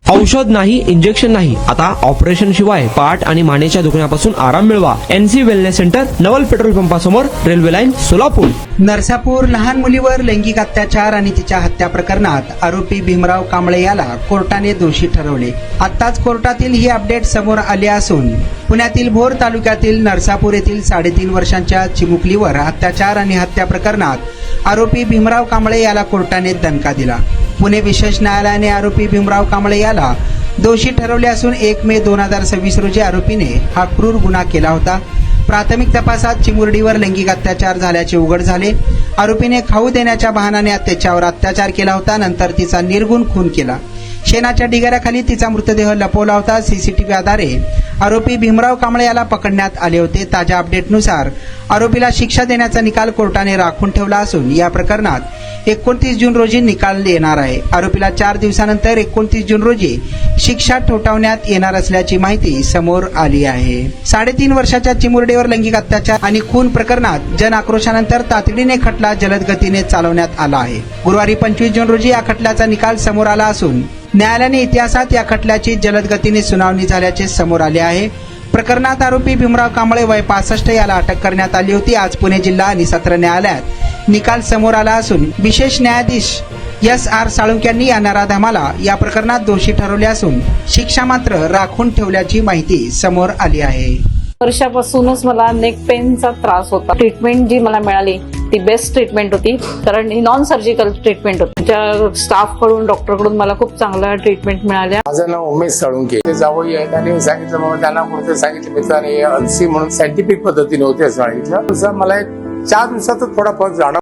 औषध नाही, इंजेक्शन नाही, आता ऑपरेशन शिवाय पाठ आणि मानेच्या दुखण्यापासून आराम मिळवा. NC वेलनेस सेंटर, नवल petrol पंपासमोर, railway line, Solapur. Narsapur लहान मुलीवर लैंगिक अत्याचार आणि तिच्या हत्या प्रकरणात आरोपी भीमराव कांबळे याला कोर्टाने दोषी ठरवले. आत्ताच कोर्टातील ही अपडेट समोर आली असून पुण्यातील भोर तालुक्यातील नरसापूर येथील 3.5 वर्षांच्या चिमुकलीवर अत्याचार आणि हत्या प्रकरणात आरोपी भीमराव कांबळे याला कोर्टाने दणका दिला. पुणे विशेष न्यायालयाने आरोपी भीमराव कांबळे याला दोषी ठरवले असून 1 मे 2026 रोजी आरोपीने हा क्रूर गुन्हा केला होता. प्राथमिक तपासात चिमुरडीवर लैंगिक अत्याचार झाल्याचे उघड झाले. आरोपीने खाऊ देण्याच्या बहाण्याने त्याच्यावर अत्याचार केला होता. नंतर तिचा निर्गुण खून केला. शेणाच्या ढिगाऱ्याखाली तिचा मृतदेह लपवला होता. CCTV आधारे आरोपी भीमराव कांबळे याला पकडण्यात आले होते. ताज्या अपडेटनुसार आरोपीला शिक्षा देण्याचा निकाल कोर्टाने राखून ठेवला असून या प्रकरणात 29 जून रोजी निकाल येणार आहे. आरोपीला 4 दिवसानंतर 29 जून रोजी शिक्षा ठोठावण्यात येणार असल्याची माहिती समोर आली आहे. 3.5 वर्षाच्या चिमुरडीवर लैंगिक अत्याचार आणि खून प्रकरणात जन आक्रोशानंतर तातडीने खटला जलद गतीने चालवण्यात आला आहे. गुरुवारी 25 जून रोजी या खटल्याचा निकाल समोर आला असून न्यायालयाने इतिहासात या खटल्याची जलद गतीने सुनावणी झाल्याचे समोर आले आहे. प्रकरणात आरोपी भीमराव कांबळे वय 65 याला अटक करण्यात आली होती. आज पुणे जिल्हा आणि सत्र न्यायालयात निकाल समोर आला असून विशेष न्यायाधीश SR साळुंखे यांनी या नराधमाला या प्रकरणात दोषी ठरवले असून शिक्षा मात्र राखून ठेवल्याची माहिती समोर आली आहे. वर्षापासूनच मला नेक पेनचा त्रास होता. ट्रीटमेंट जी मला मिळाली ती बेस्ट ट्रीटमेंट होती, कारण ही नॉन सर्जिकल ट्रीटमेंट होती. त्या स्टाफ कडून, डॉक्टर कडून मला खूप चांगल्या ट्रीटमेंट मिळाल्या. माझं नाव उमेश साळुंखे. ते जावई आहेत आणि सांगितलं मग त्यांना कुठे सांगितलं मित्राने अन्सी म्हणून सायंटिफिक पद्धतीने होते असं सांगितलं. मला 4 दिवसातच थोडा फरक जाणवला.